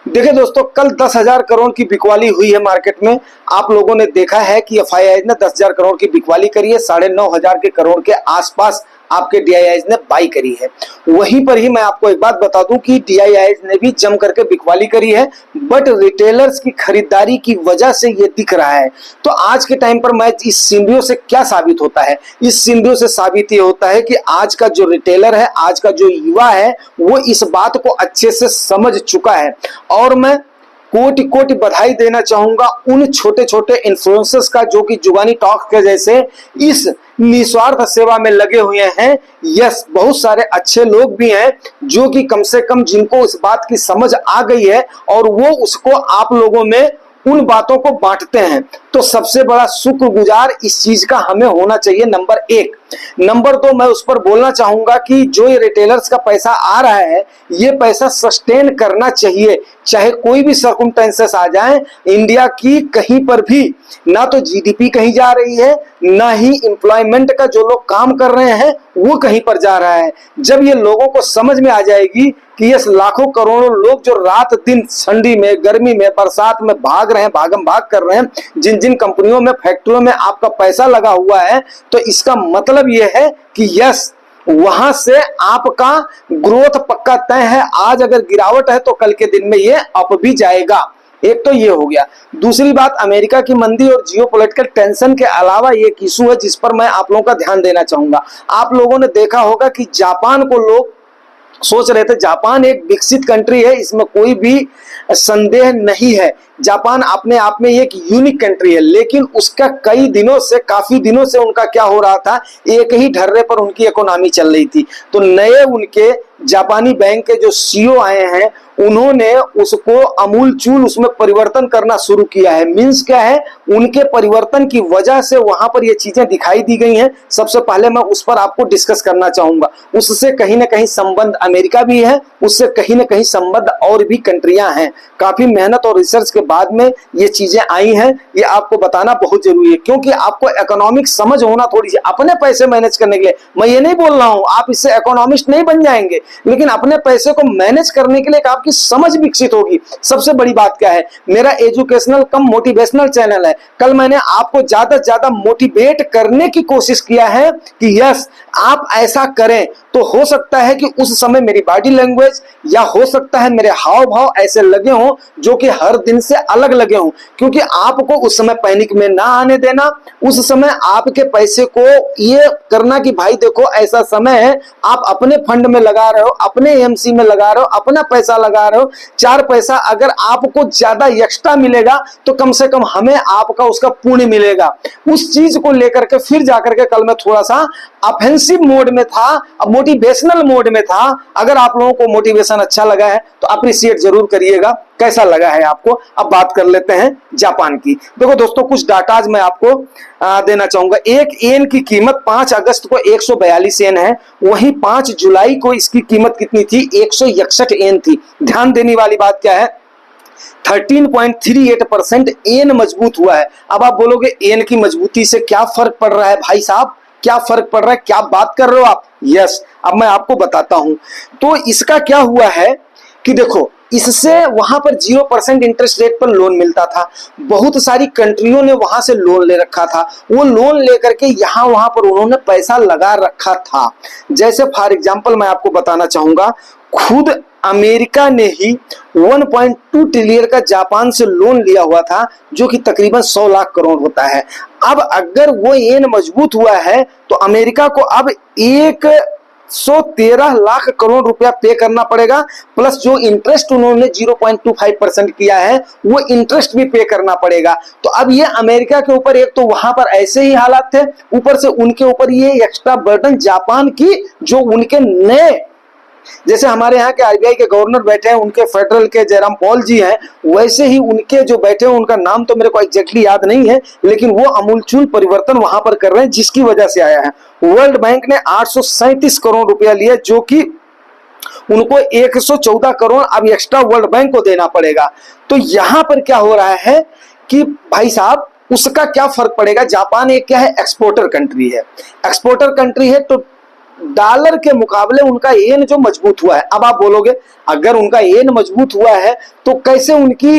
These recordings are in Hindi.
देखिए दोस्तों, कल 10,000 करोड़ की बिकवाली हुई है मार्केट में। आप लोगों ने देखा है कि एफआईआई ने 10,000 करोड़ की बिकवाली करी है, 9,500 के करोड़ के आसपास आपके डीआईआई ने बाई करी है। वहीं पर ही मैं आपको एक बात बता दूं कि डीआईआई ने भी जम करके बिकवाली करी है, बट रिटेलर्स की खरीदारी की वजह से ये दिख रहा है। तो आज के टाइम पर मैं इस सिंबियो से क्या साबित होता है? इस सिंबियो से साबित ये होता है कि आज का जो रिटेलर है, आज का जो युवा है, वो इस बात को अच्छे से समझ चुका है। और मैं कोटि कोटि बधाई देना चाहूंगा उन छोटे छोटे इन्फ्लुएंसर्स का जो कि जुबानी टॉक के जैसे इस निस्वार्थ सेवा में लगे हुए हैं। यस, बहुत सारे अच्छे लोग भी हैं जो कि कम से कम जिनको इस बात की समझ आ गई है और वो उसको आप लोगों में उन बातों को बांटते हैं। तो सबसे बड़ा शुक्रगुजार इस चीज का हमें होना चाहिए, नंबर एक। नंबर दो, मैं उस पर बोलना चाहूंगा कि जो ये रिटेलर्स का पैसा आ रहा है, ये पैसा सस्टेन करना चाहिए, चाहे कोई भी सर्कमस्टेंसेस आ जाए। इंडिया की कहीं पर भी ना तो जीडीपी कहीं जा रही है, ना ही एम्प्लॉयमेंट का जो लोग काम कर रहे हैं वो कहीं पर जा रहा है। जब ये लोगों को समझ में आ जाएगी कि ये लाखों करोड़ों लोग जो रात दिन ठंडी में, गर्मी में, बरसात में भाग रहे हैं, भागम भाग कर रहे हैं, जिन जिन कंपनियों में, फैक्ट्रियों में आपका पैसा लगा हुआ है, तो इसका मतलब ये है कि यस, वहां से आपका ग्रोथ पक्का तय है। आज अगर गिरावट है तो कल के दिन में ये अप भी जाएगा। एक तो ये हो गया। दूसरी बात, अमेरिका की मंदी और जियोपॉलिटिकल टेंशन के अलावा एक इशू है जिस पर मैं आप लोगों का ध्यान देना चाहूंगा। आप लोगों ने देखा होगा कि जापान को लोग सोच रहे थे, जापान एक विकसित कंट्री है, इसमें कोई भी संदेह नहीं है। जापान अपने आप में एक यूनिक कंट्री है, लेकिन उसका कई दिनों से, काफी दिनों से उनका क्या हो रहा था, एक ही ढर्रे पर उनकी इकोनॉमी चल रही थी। तो नए उनके जापानी बैंक के जो सीईओ आए हैं, उन्होंने उसको अमूलचूल उसमें परिवर्तन करना शुरू किया है। मींस क्या है, उनके परिवर्तन की वजह से वहां पर ये चीजें दिखाई दी गई हैं। सबसे पहले मैं उस पर आपको डिस्कस करना चाहूंगा। उससे कहीं ना कहीं संबंध अमेरिका भी है, उससे कहीं ना कहीं संबंध और भी कंट्रियां हैं। काफी मेहनत और रिसर्च के बाद में ये चीजें आई हैं, ये आपको बताना बहुत जरूरी है, क्योंकि आपको इकोनॉमिक समझ होना थोड़ी सी, अपने पैसे मैनेज करने के लिए। मैं ये नहीं बोल रहा हूं आप इससे इकोनॉमिस्ट नहीं बन जाएंगे, लेकिन अपने पैसे को मैनेज करने के लिए आपकी समझ विकसित होगी। सबसे बड़ी बात क्या है, मेरा एजुकेशनल कम मोटिवेशनल चैनल है। कल मैंने आपको ज्यादा से ज्यादा मोटिवेट करने की कोशिश किया है कि यस, आप ऐसा करें। तो हो सकता है कि उस समय मेरी बॉडी लैंग्वेज या हो सकता है मेरे हाव भाव ऐसे लगे हों जो कि हर दिन से अलग लगे हों, क्योंकि आपको उस समय पैनिक में ना आने देना। उस समय आपके पैसे को ये करना कि भाई देखो, ऐसा समय है, आप अपने फंड में लगा रहे हो, अपने एमसी में लगा रहे हो, अपना पैसा लगा रहे हो। 4 पैसा अगर आपको ज्यादा एक्स्ट्रा मिलेगा तो कम से कम हमें आपका उसका पुण्य मिलेगा। उस चीज को लेकर के फिर जाकर के कल मैं थोड़ा सा ऑफेंसिव मोड में था, अब मोटिवेशनल मोड में था। अगर आप लोगों को मोटिवेशन अच्छा लगा है तो अप्रिशिएट जरूर करिएगा, कैसा लगा है आपको। अब बात कर लेते हैं जापान की। देखो दोस्तों, कुछ डाटाज मैं आपको देना चाहूंगा। एक येन की कीमत 5 अगस्त को 142 येन है, वहीं 5 जुलाई को इसकी कीमत कितनी थी, 161 येन थी। ध्यान देने वाली बात क्या है, 13.38% येन मजबूत हुआ है। अब आप बोलोगे येन की मजबूती से क्या फर्क पड़ रहा है भाई साहब, क्या फर्क पड़ रहा है, क्या बात कर रहे हो आप? यस, अब मैं आपको बताता हूं। तो इसका क्या हुआ है कि देखो, इससे वहां पर 0% इंटरेस्ट रेट पर लोन मिलता था। बहुत सारी कंट्रियों ने वहां से लोन ले रखा था। वो लोन लेकर के यहां वहां पर उन्होंने पैसा लगा रखा था। जैसे फॉर एग्जांपल मैं आपको बताना चाहूंगा, खुद अमेरिका ने ही 1.2 ट्रिलियन का जापान से लोन लिया हुआ था, जो कि तकरीबन 100 लाख करोड़ होता है। अब अगर वो येन मजबूत हुआ है तो अमेरिका को अब 113 लाख करोड़ रुपया पे करना पड़ेगा, प्लस जो इंटरेस्ट उन्होंने 0.25% किया है वो इंटरेस्ट भी पे करना पड़ेगा। तो अब ये अमेरिका के ऊपर, एक तो वहां पर ऐसे ही हालात थे, ऊपर से उनके ऊपर ये एक्स्ट्रा बर्डन जापान की, जो उनके नए, जैसे हमारे यहाँ के आरबीआई के गवर्नर बैठे हैं, उनके फेडरल के जयराम पॉल जी हैं, वैसे ही उनके जो बैठे हैं, उनका नाम तो मेरे को एग्जैक्टली याद नहीं है, लेकिन वो अमूलचूल परिवर्तन वहां पर कर रहे हैं, जिसकी वजह से आया है। वर्ल्ड बैंक ने 837 करोड़ रुपया लिया, जो कि उनको 114 करोड़ अब एक्स्ट्रा वर्ल्ड बैंक को देना पड़ेगा। तो यहां पर क्या हो रहा है कि भाई साहब, उसका क्या फर्क पड़ेगा। जापान एक क्या है, एक्सपोर्टर कंट्री है। एक्सपोर्टर कंट्री है तो डॉलर के मुकाबले उनका येन जो मजबूत हुआ है। अब आप बोलोगे अगर उनका येन मजबूत हुआ है तो कैसे उनकी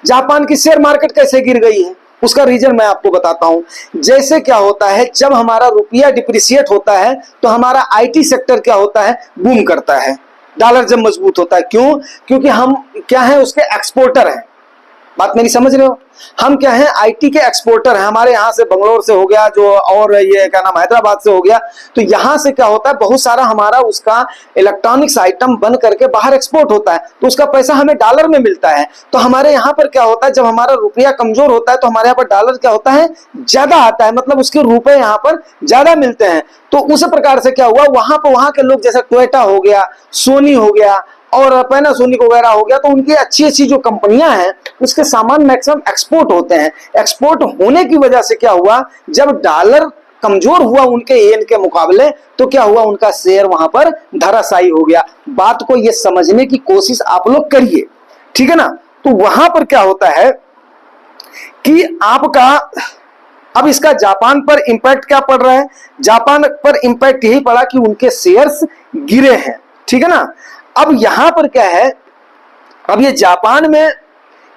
जापान की शेयर मार्केट कैसे गिर गई है? उसका रीजन मैं आपको बताता हूं। जैसे क्या होता है, जब हमारा रुपया डिप्रिशिएट होता है तो हमारा आईटी सेक्टर क्या होता है, बूम करता है। डॉलर जब मजबूत होता है, क्यों? क्योंकि हम क्या है, उसके एक्सपोर्टर हैं। बात मेरी समझ रहे हो? हम क्या है, आईटी के एक्सपोर्टर हैं। हमारे यहाँ से बंगलोर से हो गया जो, और ये क्या नाम, हैदराबाद से हो गया। तो यहाँ से क्या होता है, बहुत सारा हमारा उसका इलेक्ट्रॉनिक्स आइटम बन करके बाहर एक्सपोर्ट होता है, तो उसका पैसा हमें डॉलर में मिलता है। तो हमारे यहाँ पर क्या होता है, जब हमारा रुपया कमजोर होता है तो हमारे यहाँ पर डॉलर क्या होता है, ज्यादा आता है, मतलब उसके रुपए यहाँ पर ज्यादा मिलते हैं। तो उस प्रकार से क्या हुआ, वहां पर वहां के लोग, जैसे टोयोटा हो गया, सोनी हो गया और पैनासोनिक वगैरह हो गया, तो उनकी अच्छी अच्छी जो कंपनियां हैं उसके सामान मैक्सिमम एक्सपोर्ट होते हैं। एक्सपोर्ट होने की वजह से क्या हुआ, जब डॉलर कमजोर हुआ उनके येन के मुकाबले, तो क्या हुआ, उनका शेयर वहां पर धराशायी हो गया। बात को ये समझने की कोशिश आप लोग करिए, ठीक है ना। तो वहां पर क्या होता है कि आपका अब इसका जापान पर इंपैक्ट क्या पड़ रहा है, जापान पर इंपैक्ट यही पड़ा कि उनके शेयर्स गिरे हैं, ठीक है ना। अब यहां पर क्या है, अब ये जापान में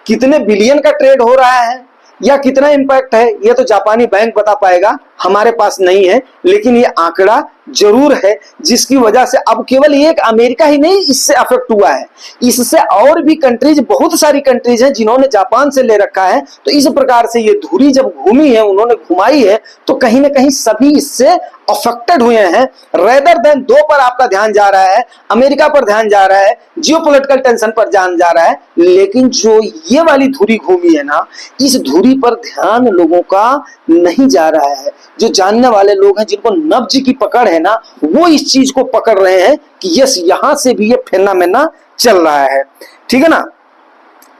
कितने बिलियन का ट्रेड हो रहा है या कितना इंपैक्ट है, ये तो जापानी बैंक बता पाएगा, हमारे पास नहीं है। लेकिन ये आंकड़ा जरूर है, जिसकी वजह से अब केवल एक अमेरिका ही नहीं इससे अफेक्ट हुआ है, इससे और भी कंट्रीज, बहुत सारी कंट्रीज हैं जिन्होंने जापान से ले रखा है। तो इस प्रकार से ये धुरी जब घूमी है, उन्होंने घुमाई है, तो कहीं ना कहीं सभी इससे अफेक्टेड हुए हैं। रेदर देन दो पर आपका ध्यान जा रहा है, अमेरिका पर ध्यान जा रहा है, जियोपॉलिटिकल टेंशन पर ध्यान जा रहा है, लेकिन जो ये वाली धुरी घूमी है ना, इस धुरी पर ध्यान लोगों का नहीं जा रहा है। जो जानने वाले लोग हैं, जिनको नब्ज की पकड़ है ना, वो इस चीज को पकड़ रहे हैं कि यस, यहां से भी ये फेनोमेना चल रहा है, ठीक है ना।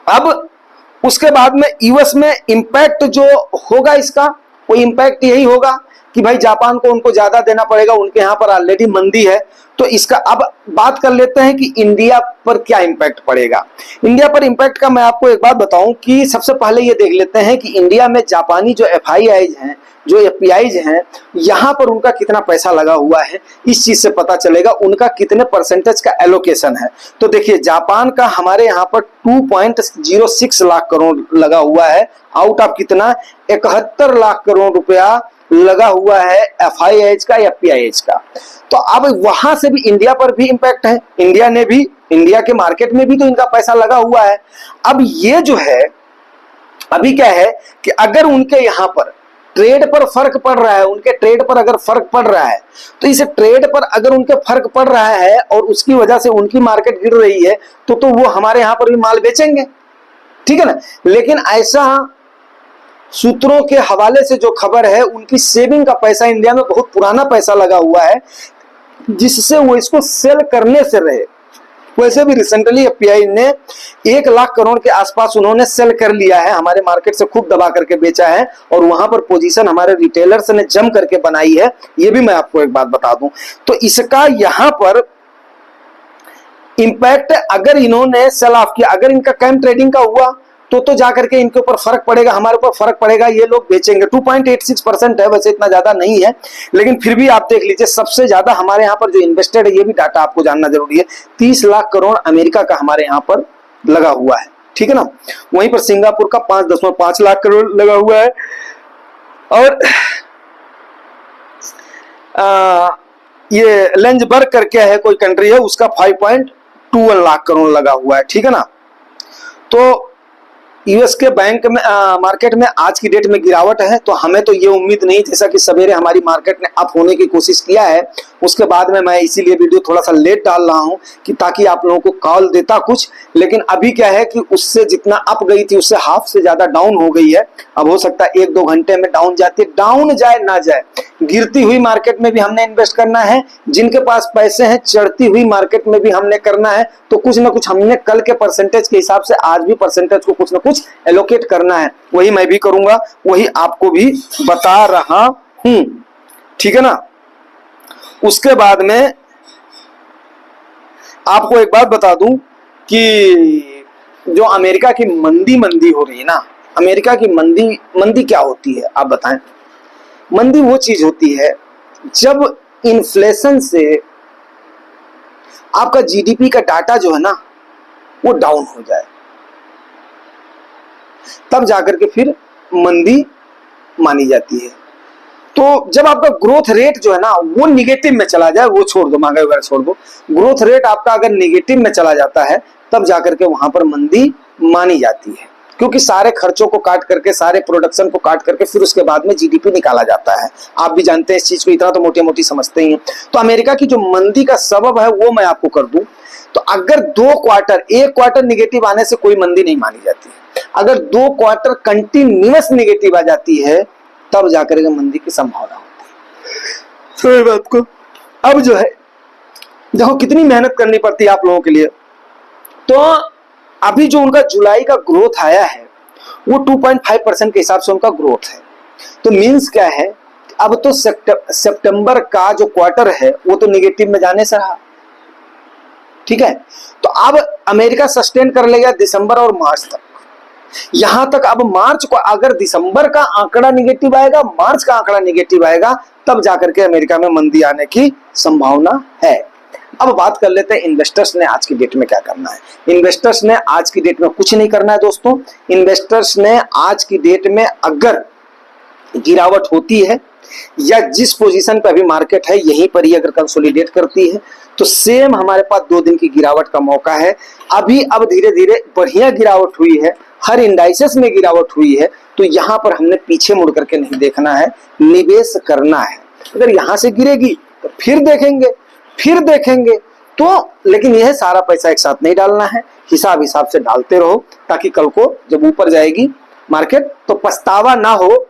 अब उसके बाद में यूएस में इंपैक्ट जो होगा इसका, वो इंपैक्ट यही होगा कि भाई जापान को उनको ज्यादा देना पड़ेगा, उनके यहां पर ऑलरेडी मंदी है। तो इसका अब बात कर लेते हैं कि इंडिया पर क्या इंपैक्ट पड़ेगा। इंडिया पर इंपैक्ट का मैं आपको एक बात बताऊं कि सबसे पहले ये देख लेते हैं कि इंडिया में जापानी जो एफआईआईज हैं, जो एफपीआईज हैं, यहां पर उनका कितना पैसा लगा हुआ है, इस चीज से पता चलेगा उनका कितने परसेंटेज का एलोकेशन है। तो देखिए, जापान का हमारे यहाँ पर 2.06 लाख करोड़ लगा हुआ है, आउट ऑफ कितना, 71 लाख करोड़ रुपया लगा हुआ है एफआईआईज का, एफपीआईज का। तो अब वहां से भी इंडिया पर भी इंपैक्ट है, इंडिया ने भी, इंडिया के मार्केट में भी तो इनका पैसा लगा हुआ है। अब ये जो है, अभी क्या है कि अगर उनके यहां पर ट्रेड पर फर्क पड़ रहा है, उनके ट्रेड पर अगर फर्क पड़ रहा है, तो इस ट्रेड पर अगर उनके फर्क पड़ रहा है और उसकी वजह से उनकी मार्केट गिर रही है, तो वो हमारे यहां पर भी माल बेचेंगे, ठीक है ना। लेकिन ऐसा सूत्रों के हवाले से जो खबर है, उनकी सेविंग का पैसा इंडिया में बहुत पुराना पैसा लगा हुआ है, जिससे वो इसको सेल करने से रहे। वैसे भी रिसेंटली एफपीआई ने 1 लाख करोड़ के आसपास उन्होंने सेल कर लिया है, हमारे मार्केट से खूब दबा करके बेचा है, और वहां पर पोजीशन हमारे रिटेलर्स ने जम करके बनाई है। ये भी मैं आपको एक बात बता दूं, तो इसका यहां पर इंपैक्ट, अगर इन्होंने सेल ऑफ किया, अगर इनका कैम ट्रेडिंग का हुआ, तो जाकर के इनके ऊपर फर्क पड़ेगा, हमारे ऊपर फर्क पड़ेगा, ये लोग बेचेंगे। 2.86% है, वैसे इतना ज्यादा नहीं है, लेकिन फिर भी आप देख लीजिए, सबसे ज्यादा हमारे यहाँ पर जो इन्वेस्टेड है, ये भी डाटा आपको जानना जरूरी है, 30 लाख करोड़ अमेरिका का हमारे यहाँ पर लगा हुआ है, ठीक है ना। वहीं पर सिंगापुर का 5.5 लाख करोड़ लगा हुआ है, और ये लेंजबर्ग करके है कोई कंट्री है, उसका 5.21 लाख करोड़ लगा हुआ है, ठीक है ना। तो यूएस के बैंक में मार्केट में आज की डेट में गिरावट है, तो हमें तो ये उम्मीद नहीं, जैसा कि सवेरे हमारी मार्केट ने अप होने की कोशिश किया है, उसके बाद में मैं इसीलिए वीडियो थोड़ा सा लेट डाल रहा हूं कि ताकि आप लोगों को कॉल देता कुछ। लेकिन अभी क्या है कि उससे जितना अप गई थी, उससे हाफ से ज्यादा डाउन हो गई है। अब हो सकता है 1-2 घंटे में डाउन जाती है, डाउन जाए ना जाए, गिरती हुई मार्केट में भी हमने इन्वेस्ट करना है, जिनके पास पैसे हैं चढ़ती हुई मार्केट में भी हमने करना है। तो कुछ ना कुछ हमने कल के परसेंटेज के हिसाब से आज भी परसेंटेज को कुछ ना कुछ एलोकेट करना है, वही मैं भी करूंगा, वही आपको भी बता रहा हूं, ठीक है ना। उसके बाद में आपको एक बात बता दूं कि जो अमेरिका की मंदी हो रही है ना, अमेरिका की मंदी क्या होती है आप बताएं। मंदी वो चीज होती है जब इन्फ्लेशन से आपका जीडीपी का डाटा जो है ना वो डाउन हो जाए, तब जाकर के फिर मंदी मानी जाती है। तो जब आपका ग्रोथ रेट जो है ना वो निगेटिव में चला जाए, वो छोड़ दो, महंगाई वगैरह छोड़ दो, ग्रोथ रेट आपका अगर निगेटिव में चला जाता है तब जाकर के वहां पर मंदी मानी जाती है, क्योंकि सारे खर्चों को काट करके, सारे प्रोडक्शन को काट करके फिर उसके बाद में जीडीपी निकाला जाता है। आप भी जानते हैं इस चीज को, इतना तो मोटी मोटी समझते ही हैं। तो अमेरिका की जो मंदी का सबब है वो मैं आपको कर दूं, तो अगर एक क्वार्टर निगेटिव आने से कोई मंदी नहीं मानी जाती है, अगर 2 क्वार्टर कंटिन्यूअस निगेटिव आ जाती है तब जाकर के मंदी की संभावना होती है। सही बात को अब जो है देखो कितनी मेहनत करनी पड़ती है आप लोगों के लिए। तो अभी जो उनका जुलाई का ग्रोथ आया है वो 2.5% के हिसाब से उनका ग्रोथ है। तो मींस क्या है, अब तो सितंबर का जो क्वार्टर है वो तो निगेटिव में जाने से रहा, ठीक है। तो अब अमेरिका सस्टेन कर लेगा दिसंबर और मार्च तक, यहां तक। अब मार्च को अगर दिसंबर का आंकड़ा निगेटिव आएगा, मार्च का आंकड़ा निगेटिव आएगा, तब जाकर के अमेरिका में मंदी आने की संभावना है। अब बात कर लेते हैं इन्वेस्टर्स ने आज की डेट में क्या करना है। इन्वेस्टर्स ने आज की डेट में कुछ नहीं करना है दोस्तों। इन्वेस्टर्स ने आज की डेट में अगर गिरावट होती है या जिस पोजीशन पे अभी मार्केट है यहीं पर ही अगर कंसोलिडेट करती है तो सेम हमारे पास 2 दिन की गिरावट का मौका है। अभी अब धीरे धीरे बढ़िया गिरावट हुई है, हर इंडाइसेस में गिरावट हुई है, तो यहां पर हमने पीछे मुड़ करके नहीं देखना है, निवेश करना है। अगर यहां से गिरेगी तो फिर देखेंगे तो, लेकिन यह सारा पैसा एक साथ नहीं डालना है, हिसाब से डालते रहो, ताकि कल को जब ऊपर जाएगी मार्केट तो पछतावा ना हो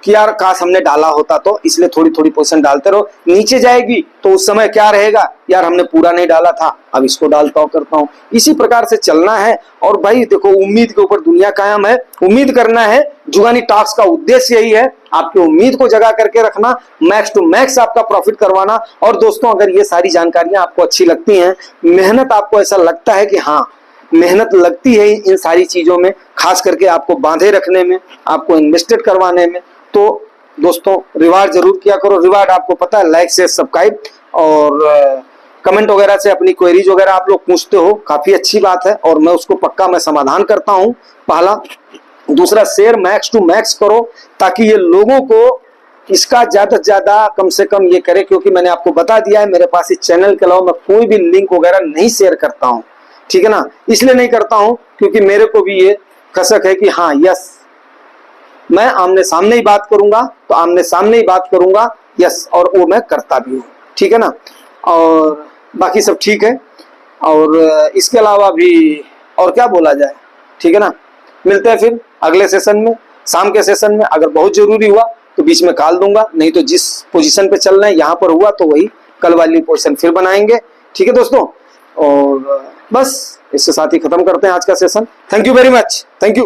कि यार काश हमने डाला होता। तो इसलिए थोड़ी थोड़ी पोजीशन डालते रहो। नीचे जाएगी तो उस समय क्या रहेगा, यार हमने पूरा नहीं डाला था, अब इसको डालता हूं, करता हूं। इसी प्रकार से चलना है। और भाई देखो, उम्मीद के ऊपर दुनिया कायम है, उम्मीद करना है। जुगानी टॉक्स का उद्देश्य यही है, आपकी उम्मीद को जगा करके रखना, मैक्स टू मैक्स आपका प्रॉफिट करवाना। और दोस्तों, अगर ये सारी जानकारियां आपको अच्छी लगती हैं, मेहनत आपको ऐसा लगता है कि हाँ मेहनत लगती है इन सारी चीजों में, खास करके आपको बांधे रखने में, आपको इन्वेस्टेड करवाने में, तो दोस्तों रिवार्ड जरूर किया करो। रिवार्ड आपको पता है, लाइक शेयर सब्सक्राइब और कमेंट वगैरह से अपनी क्वेरीज वगैरह आप लोग पूछते हो, काफी अच्छी बात है और मैं उसको पक्का मैं समाधान करता हूं। पहला। दूसरा, शेयर मैक्स टू मैक्स करो ताकि ये लोगों को इसका ज्यादा से ज्यादा कम से कम ये करे, क्योंकि मैंने आपको बता दिया है मेरे पास इस चैनल के अलावा मैं कोई भी लिंक वगैरह नहीं शेयर करता हूं, ठीक है ना। इसलिए नहीं करता हूं क्योंकि मेरे को भी ये खसक है कि हाँ यस मैं आमने सामने ही बात करूंगा, तो आमने सामने ही बात करूंगा, यस, और वो मैं करता भी हूं, ठीक है ना। और बाकी सब ठीक है। और इसके अलावा भी और क्या बोला जाए, ठीक है ना। मिलते हैं फिर अगले सेशन में, शाम के सेशन में। अगर बहुत जरूरी हुआ तो बीच में कॉल दूंगा, नहीं तो जिस पोजीशन पे चल रहे हैं यहाँ पर हुआ तो वही कल वाली पोजीशन फिर बनाएंगे, ठीक है दोस्तों। और बस इसके साथ ही खत्म करते हैं आज का session. Thank you very much, thank you.